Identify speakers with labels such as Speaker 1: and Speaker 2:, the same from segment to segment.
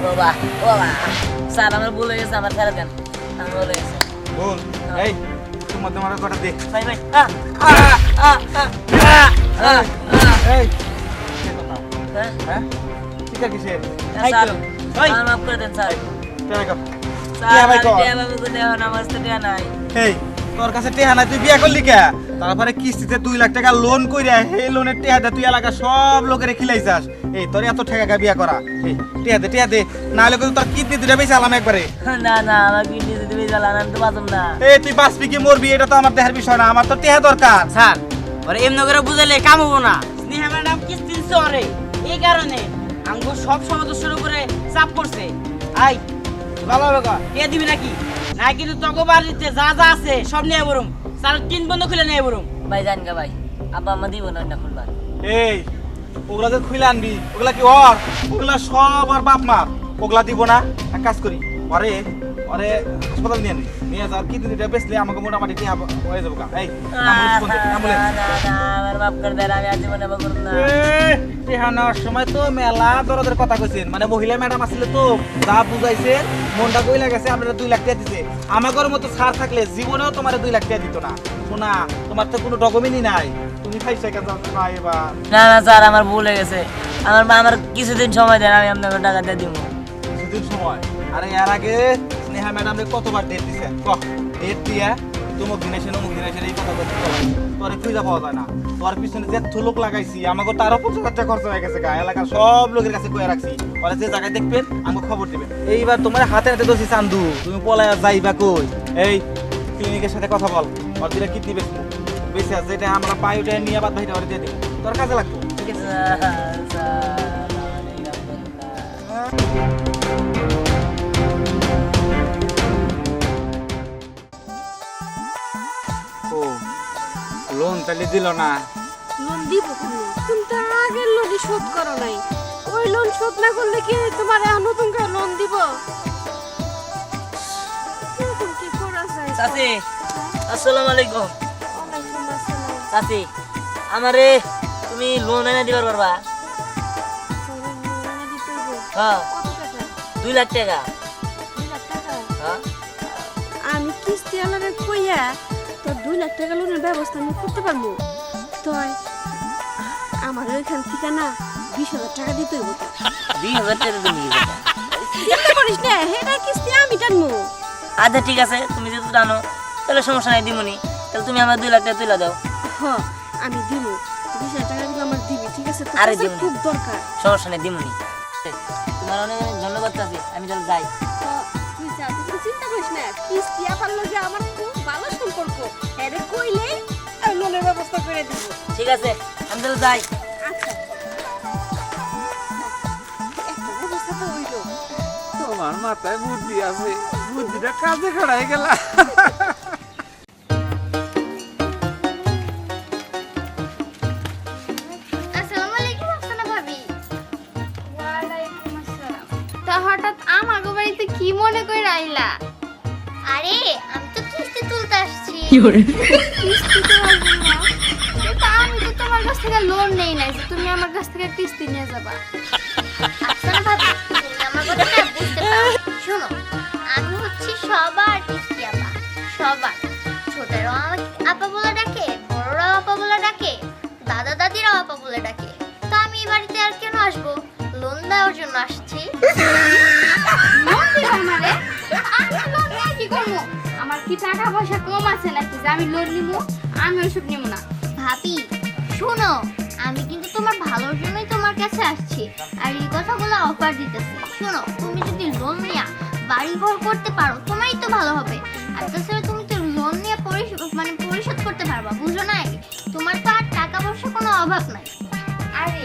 Speaker 1: বাবা বাবা স্যার আমার ভুল হয়ে গেছে আমার ছেড়ে দেন আমার ভুল হয়ে গেছে
Speaker 2: বল এই তোমার তোমার কথা দে
Speaker 1: ভাই ভাই
Speaker 2: এই কে কথা হ্যাঁ ঠিক আছে কিসের
Speaker 1: স্যার আমার মাফ করে দেন স্যার
Speaker 2: টেয়া কর
Speaker 1: স্যার আমি টিয়া বাবুকে দেওয়া নামাজ তো টিয়া নাই
Speaker 2: এই তোর কাছে টেহা নাই তুই বিয়া করলি কে তারপরে কিস্তিতে 2 লাখ টাকা লোন কইরা এই লোনের টেহা দে তুই এলাকা সব লোকেরে খিলাইছাস এই তোর এত টাকা বিয়া করা এই টেহা দে না হলে তোর কিডনি দুইটা বেশি আলাম একবারে
Speaker 1: না না আমার কিডনি যদি বেজালান আমি তো বাঁচব না
Speaker 2: এই তুই বাঁচবি কি মরবি এটা তো আমার দেহের বিষয় না আমার তো টেহা দরকার
Speaker 3: স্যার ওরে এমনি করে বুঝাইলে কাম হবো না স্নেহা ম্যাডাম কিস্তি দিচ্ছে ওরে এই কারণে আমগো সব সদস্যের উপরে চাপ পড়ছে আই ভালো হবে কে দিবি নাকি না কিন্তু তোকে বাড়িতে যা যা আছে সব নিয়ে বরুম স্যার 3 বন্ধ খুলে নিয়ে বরুম
Speaker 1: ভাই জান গা ভাই আব্বা আমা দিব না খুলবা
Speaker 2: এই ওগুলা যে খুলে আনবি ওগুলা কি ওর ওগুলা সব আর বাপ মা ওগুলা দিব না এক কাজ করি আরে আরে হাসপাতাল নিয়ে যা কি দিনটা বেসলে আমাকে মোটামুটি কি হয়ে যাবো এই
Speaker 1: আমার মাফ করে দেন আমি আজীবনে করব না
Speaker 2: টেহানোর সময় তো মেলা দরদের কথা কইছেন মানে মহিলা ম্যাডাম আসলে তো যা বুঝাইছে মনটা কইলা গেছে আপনারা 2 লাখ টাকা দিতে আমাদের মতো ছাড় থাকলে জীবনেও তোমার 2 লাখ টাকা দিত না শোনা তোমার তো কোনো ডকুমেন্টই নাই তুমি খাইছো কেন না এবার
Speaker 1: না না স্যার আমার ভুল হয়ে গেছে আমার মা আমার কিছুদিন সময় দেন আমি আপনাকে টাকা দিয়ে দিব
Speaker 2: কিছুদিন সময় আরে এর আগে স্নেহা ম্যাডামরে কতবার ডেট দিছে ডেট দিয়া তোমার দিন এসে এই কথা বলতে তোরে খুঁজে পাওয়া যায় না তোর পিছনে যে লোক লাগাইছি আমাকে তারও 50,000 টাকা খরচ হয়ে গেছে গা এলাকার সব লোকের কাছে কয়ে রাখছি ওরা যে জায়গায় দেখবেন আমাকে খবর দিবেন এইবার তোমার হাতে হাতে দোষী চান্দু তুমি পলায়া যাইবা কই এই ক্লিনিকের সাথে কথা বল ওর দিলে কিডনি বেশি আছে যেটা আমরা পাই ওটা নিয়ে বাদ ভাইটা ওরে দিয়ে দিই তোর কাজে লাগবো
Speaker 1: ঠিক আছে স্যার আমার এই কাম করুন না।
Speaker 2: ও লোন তাহলে দিল না
Speaker 4: লোন দিব তুমি তো আগের লোনই শোধ করো নাই ওই লোন শোধ না করলে কি তোমার নতুন করে লোন দিব এরকম কি করা যায়
Speaker 1: চাচি আসসালামু আলাইকুম
Speaker 4: ওয়ালাইকুম আসসালাম।
Speaker 1: চাচি আমারে তুমি লোন এনে দিবার পারবা
Speaker 4: তোমার লোন এনে দিতে হইব।
Speaker 1: হ্যাঁ
Speaker 4: কত টাকা?
Speaker 1: 2 লাখ টাকা
Speaker 4: 2 লাখ টাকা?
Speaker 1: হ্যাঁ
Speaker 4: আমি কিস্তি আলারে কইয়া তো 2 লাখ টাকা লোনের ব্যবস্থা আমি করতে পারবো তো আমার ওইখান থেকে না 20,000 টাকা দিতে হইব তো।
Speaker 1: 20,000 টাকা তুমি দিবা
Speaker 4: চিন্তা করিস না এটা কিস্তি আমি টানবো।
Speaker 1: আচ্ছা ঠিক আছে তুমি যেহেতু জানো তাহলে সমস্যা নাই দিমুনি তাহলে তুমি আমার 2 লাখ টাকা তুলে দাও
Speaker 4: হ আমি দিব 20,000 টাকা দিলে আমার দিবি ঠিক আছে তোর
Speaker 1: আরে
Speaker 4: কাছে
Speaker 1: দিবনি।
Speaker 4: খুব দরকার
Speaker 1: সমস্যা নেই দিমুনি তোমার অনেক অনেক ধন্যবাদ চাচি আমি তাহলে যাই
Speaker 4: তো তুই যা তুই চিন্তা করিস না কিস্তি আপার লগে আমার খুব ভালো সম্পর্ক আরে কইলেই আমি লোনের ব্যবস্থা করে দিব
Speaker 1: ঠিক আছে আমি তাহলে যাই
Speaker 4: আচ্ছা একটা ব্যবস্থা তো হইলো
Speaker 5: তোমার মাথায় বুদ্ধি আছে বুদ্ধিটা কাজে খড়াই গেল
Speaker 6: আসসালামু আলাইকুম আফসানা ভাবি ওয়ালাইকুম আসসালাম তা হঠাৎ আমাগো বাড়িতে কি মনে করে আইলা আরে আমি তো কিস্তি তুলতে আসছি কিস্তি তোমার জন্য তা আমি তো তোমার কাছ থেকে লোন নেই নাই যে তুমি আমার কাছ থেকে কিস্তি নিয়ে যাবা আফসানা ভাবি তুমি আমার কথাটা বুঝতে পারো শোনো আমি হচ্ছি সবার কিস্তি আপা সবার ছোটরাও আমাকে আপা বলে ডাকে বড়রাও আপা বলে ডাকে দাদা দাদিরাও আপা বলে ডাকে তো আমি এই বাড়িতে আর কেন আসবো লোন দেওয়ার জন্য আসছি লোন দিবা আমারে আমি লোন নিয়ে কি করবো আমার কি টাকা পয়সা কম আছে নাকি যে আমি লোন নিব আমি ওসব নিব না ভাবি শোনো আমি কিন্তু তোমার ভালোর জন্যই তোমার কাছে আসছি আর এই কথাগুলো অফার দিতেছি শোনো তুমি যদি লোন নিয়ে বাড়ি ঘর করতে পারো তোমারই তো ভালো হবে আর তাছাড়া তুমি তো লোন নিয়ে পরিশোধ করতে পারবা বুঝো নাই তোমার তো আর টাকা পয়সা কোনো অভাব নাই আরে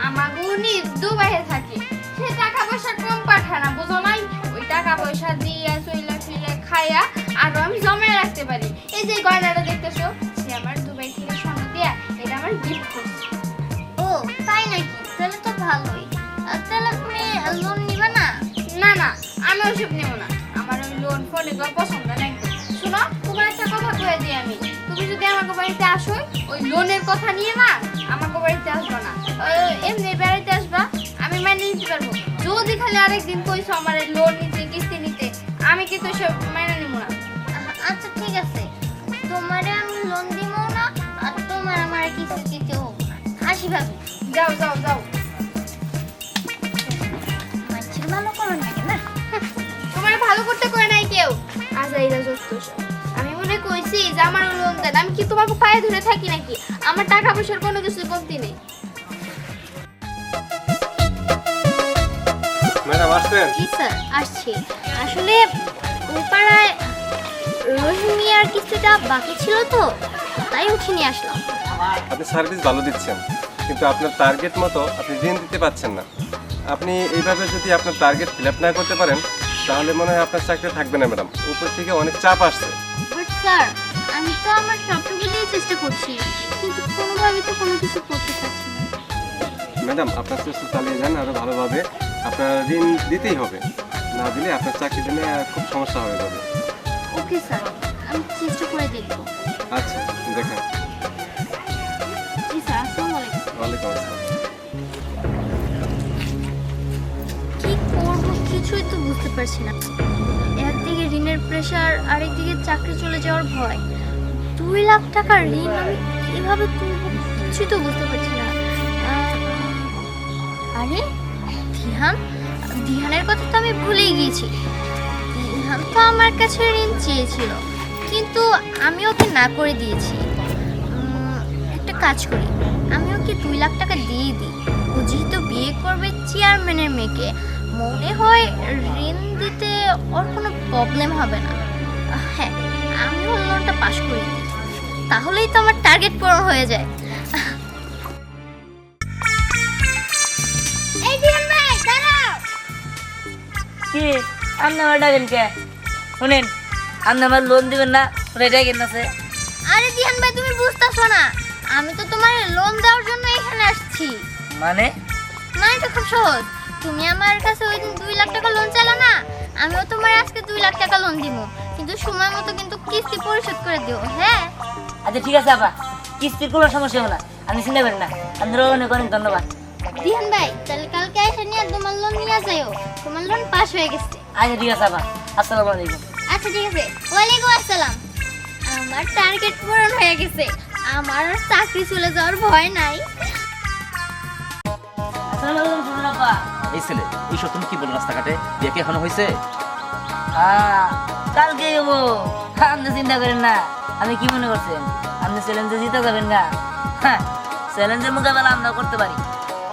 Speaker 6: আমার উনি দুবাইয়ে থাকে সে টাকা পয়সা কম পাঠায় না বুঝো নাই ওই টাকা পয়সা দিয়ে চইলা ফিরে খাইয়া আর আমি জমা রাখতে পারি এই যে গয়নাটা দেখতেছো সে আমার দুবাই থেকে স্বর্ণ দিয়া এটা আমার গিফট করছে ও তাই নাকি তাহলে তো ভালোই তাহলে তুমি লোন নিবা না না না আমি ওসব নেব না আমার ওই লোন ফোন এগুলো পছন্দ না একদম শোনো তোমার একটা কথা কয়ে দিই আমি তুমি যদি আমাকে বাড়িতে আসো ওই লোনের কথা নিয়ে না আমাকে বাড়িতে আসবা না এমনি বেড়াইতে আসবা আমি মেনে নিতে পারবো যদি খালি আরেকদিন কইছো আমার লোন নিতে কিস্তি নিতে আমি কিন্তু সব মেনে নিব না। আচ্ছা ঠিক আছে, তোমারে আমি লোন দিব না আর তোমার আমার কিস্তি দিতে হবে না। আসি ভাবি, যাও যাও যাও। মাছের ভালো করো নাকি না? তোমার ভালো করতে কয় নাই কেউ। আজ এইরা যত আমি মনে কইছি যে আমার লোন দেন, আমি কি তোমাকে পায়ে ধরে থাকি নাকি? আমার টাকা পয়সার কোনো কিছু কমতি নেই।
Speaker 7: ম্যাডাম আসছেন?
Speaker 6: জি স্যার, আসছি। আসলে ওই পাড়ায় রহিম মিয়ার কিস্তিটা বাকি ছিল তো, তাই উঠিয়ে নিয়ে আসলাম।
Speaker 7: আপনি সার্ভিস ভালো দিচ্ছেন, কিন্তু আপনার টার্গেট মতো আপনি ঋণ দিতে পারছেন না। আপনি এইভাবে যদি আপনার টার্গেট ফিল আপ না করতে পারেন তাহলে মনে হয় আপনার চাকরি থাকবে না ম্যাডাম। উপর থেকে অনেক চাপ আসছে।
Speaker 6: বাট স্যার, আমি তো আমার সবটুকু দিয়ে চেষ্টা করছি, কিন্তু কোনোভাবে তো কোনো কিছু করতে পারছি না।
Speaker 7: ম্যাডাম আপনার চেষ্টা চালিয়ে যান আরও ভালোভাবে। আপনার ঋণ দিতেই হবে, না দিলে আপনার চাকরি দিলে খুব সমস্যা হয়ে যাবে।
Speaker 6: ওকে স্যার, আমি চেষ্টা করে দেখবো।
Speaker 7: আচ্ছা দেখেন।
Speaker 6: জি স্যার, আসসালামু আলাইকুম।
Speaker 7: ওয়ালাইকুম আসসালাম।
Speaker 6: কি করব কিছুই তো বুঝতে পারছি না। একদিকে ঋণের প্রেশার, আরেকদিকে চাকরি চলে যাওয়ার ভয়। 2 লাখ টাকা ঋণ আমি কিভাবে তুলব কিছুই তো বুঝতে পারছি না। আরে ধিহানের কথা তো আমি ভুলেই গিয়েছি। ধিহান তো আমার কাছে ঋণ চেয়েছিল, কিন্তু আমি ওকে না করে দিয়েছি। একটা কাজ করি, আমি ওকে 2 লাখ টাকা দিয়ে দিই। ও যেহেতু বিয়ে করবে চেয়ারম্যানের মেয়েকে, মনে হয় ঋণ দিতে ওর কোনো প্রবলেম হবে না। হ্যাঁ, আমি ওর লোনটা পাস করে দিই, তাহলেই তো আমার টার্গেট পূরণ হয়ে যায়। এই দিহান ভাই, দাঁড়াও।
Speaker 1: কি আপনি আমার ডাকেন কে? শুনেন, আপনি আমার লোন দিবেন না ওটা ডাকেন না সে।
Speaker 6: আরে দিহান ভাই, তুমি বুঝতেছো না, আমি তো তোমার লোন দেওয়ার জন্য এখানে আসছি।
Speaker 1: মানে
Speaker 6: তো খুব সহজ। তুমি আমার কাছে ওই দিন 2 লাখ টাকা লোন চাইলা না, আমিও তোমার আজকে 2 লাখ টাকা লোন দিব, কিন্তু সময় মতো কিন্তু কিস্তি পরিশোধ করে দিও। হ্যাঁ
Speaker 1: আচ্ছা ঠিক আছে আপা, কিস্তির কোনো সমস্যা হবে না, আপনি চিন্তা করেন না। আপনারও অনেক অনেক ধন্যবাদ।
Speaker 6: দিহান ভাই, তাহলে কালকে এসে নিয়ে তোমার লোন নিয়ে যাও, তোমার লোন পাস হয়ে গেছে।
Speaker 1: আচ্ছা ঠিক আছে আপা, আসসালামু আলাইকুম।
Speaker 6: আচ্ছা ঠিক আছে, ওয়ালাইকুম আসসালাম। আমার টার্গেট পূরণ হয়ে গেছে, আমার আর চাকরি চলে যাওয়ার ভয় নাই।
Speaker 1: আসসালামু আলাইকুম সুমন আপা।
Speaker 8: এই ছেলে, এইসব তুমি কি বলো রাস্তাঘাটে? বিয়ে কি এখনো হয়েছে?
Speaker 1: কালকে যাবো। আপনি চিন্তা করেন না, আমি কি মনে করছেন আপনি চ্যালেঞ্জে জিতে যাবেন না? হ্যাঁ, চ্যালেঞ্জের মোকাবেলা আমরা করতে পারি।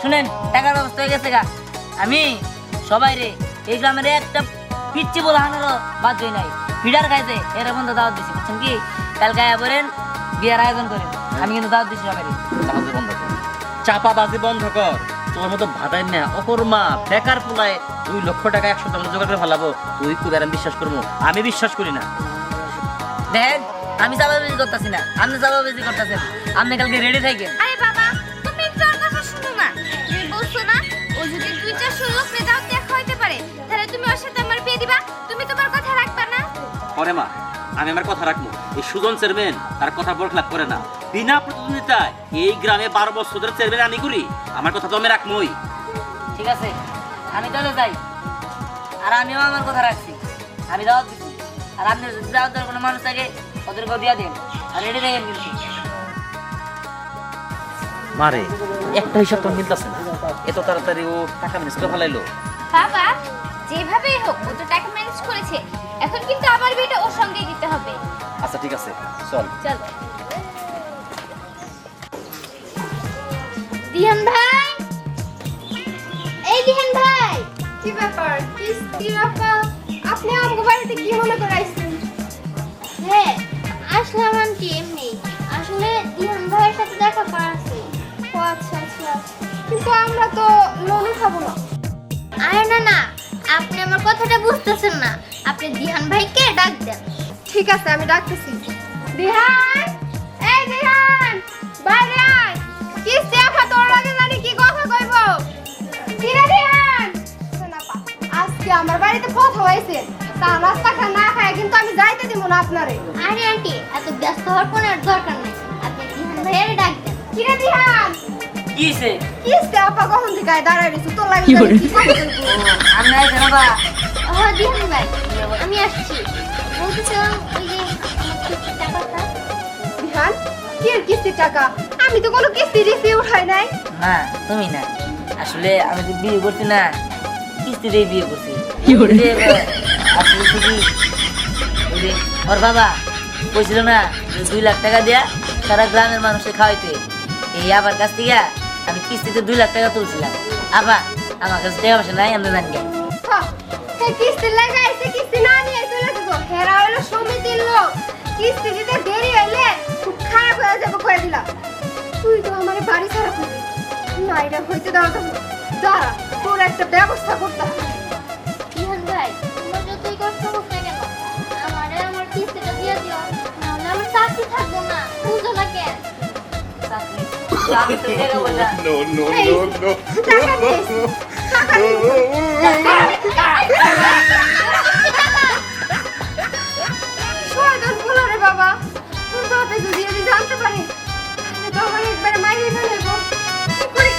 Speaker 1: শুনেন, টাকার ব্যবস্থা হয়ে গেছে গা। আমি সবাই রে এই গ্রামের একটা পিচ্ছি বলে হানারও বাদ হই নাই। ফিডার খাইছে এর বন্ধু দাওয়াত দিছি, বুঝছেন কি? কালকে আয়া বলেন, বিয়ের আয়োজন করেন। আমি কিন্তু দাওয়াত দিছি সবাই।
Speaker 8: চাপাবাজি বন্ধ কর, চাপাবাজি বন্ধ কর। তোর মতো ভাতাই না অকর মা বেকার পোলায় 2 লক্ষ টাকা 100 টাকা জোগাড় করে ফেলাবো, তুই কুদার আমি বিশ্বাস করবো? আমি বিশ্বাস করি না।
Speaker 1: দেখেন, আমি চাপাবাজি করতেছি না, আপনি চাপাবাজি করতেছেন। আপনি কালকে রেডি থাকেন।
Speaker 6: আরে বাবা, তুমি একটু ওর কথা শুনো না। তুমি বলছো না ও যদি 2-4 লোক দাও দেখা হইতে পারে, তাহলে তুমি ওর সাথে আমার বিয়ে দিবা? তুমি তোমার কথা রাখবা না?
Speaker 8: পরে মা, আমি আমার কথা রাখবো। এই সুজন চেয়ারম্যান তার কথা বরখলাপ করে না। বিনা প্রতিদ্বন্দ্বিতায় এই গ্রামে 12 বছর ধরে চেয়ারম্যান আমি করি, আমার কথা তো আমি রাখবোই।
Speaker 1: ঠিক আছে, আমি তাহলে যাই। আর আমিও আমার কথা রাখছি, আমি দাওয়াত দিচ্ছি। আর আপনি যদি দাওয়াত দেওয়ার কোনো মানুষ থাকে ওদেরকেও দিয়া দেন। আর রেডি থাকেন কিন্তু।
Speaker 8: মারে, একটা হিসাব তো মিলতেছে না। এত তাড়াতাড়ি ও টাকা ম্যানেজ করে ফেলাইলো।
Speaker 6: বাবা, যেভাবেই হোক ও তো টাকা ম্যানেজ করেছে, এখন কিন্তু আমার বিয়েটা ওর সঙ্গেই দিতে হবে।
Speaker 8: আচ্ছা ঠিক আছে, চল।
Speaker 6: চল। দিহান ভাই, এই দিহান ভাই,
Speaker 4: কি ব্যাপার? কিস্তি আপা, আপনি আমাকে বাড়িতে কি মনে করে আইছেন?
Speaker 6: হ্যাঁ আসলাম আন্টি, এমনি। আসলে দিহান ভাইয়ের সাথে দেখা করা আছে।
Speaker 4: ও আচ্ছা আচ্ছা, কিন্তু আমরা তো লোনই খাবো না।
Speaker 6: আরে না না, আপনি আমার কথাটা বুঝতেছেন না। আপনি দিহান ভাইকে ডাক দেন।
Speaker 4: ঠিক আছে, আমি ডাকতেছি। দিহান, এই দিহান, বাইরে আয়। কিস্তি আপা তোর আগে জানি কি কথা কইব। কি রে দিহান? শোন আপা, আজকে আমার বাড়িতে প্রথম আইছেন, তা নাস্তা না খায় কিন্তু আমি যাইতে দিব না আপনারে।
Speaker 6: আরে আন্টি, এত ব্যস্ত হওয়ার কোনো আর দরকার নেই। আপনি দিহান ভাইয়ের ডাক দেন।
Speaker 4: কি রে দিহান,
Speaker 1: কি হইছে?
Speaker 4: কিস্তি আপা কখন থেকে দাঁড়ায় রয়েছে তোর লাগে জানি কি কথা বলবো।
Speaker 1: আমি আইছে না বা
Speaker 6: হ্যাঁ দিহান ভাই আমি আসছি বলতেছিলাম ওই যে আমার কিস্তির টাকাটা
Speaker 4: বিহান কি এর কিস্তির টাকা? আমি তো কোনো কিস্তি টিস্তি উঠাই নাই।
Speaker 1: না তুমি না, আসলে আমি তো বিয়ে করছি না, কিস্তিতেই বিয়ে করছি। যে, আসলে শুধু ওই যে ওর বাবা কইছিল না যে 2 লাখ টাকা দিয়া সারা গ্রামের মানুষকে খাওয়াইতে, এই আবার কাছ থেকে আমি কিস্তিতে 2 লাখ টাকা তুলছিলাম। আবার আমার কাছে টাকা পয়সা নাই, আমি জানি না।
Speaker 4: হ্যাঁ কিস্তি লাগাইছে, কিস্তি না নিয়ে চলে যাবো। হেরা হইলো সমিতির লোক, কিস্তি দিতে দেরি হইলে খুব খারাপ হয়ে যাবে কয়ে দিলাম। তুই তো আমার বাড়ি ছাড়া করবি না, এটা হইতে দাও তো। দাঁড়া, তোর একটা ব্যবস্থা করতে হবে।
Speaker 6: দিহান ভাই তোমরা যতই কষ্ট হোক না কেন আমারে আমার কিস্তিটা দিয়ে দিও, নাহলে আমার চাকরি থাকবো না, বুঝো না কেন?
Speaker 1: চাকরি আমি তো টাকা পয়সা
Speaker 4: এই, টাকা দিস, টাকা শয়তান বলো রে বাবা, তোর বাপে যদি আমি জানতে পারি তাহলে তো আমার একবারে মাইরে ফেলবো। কি করে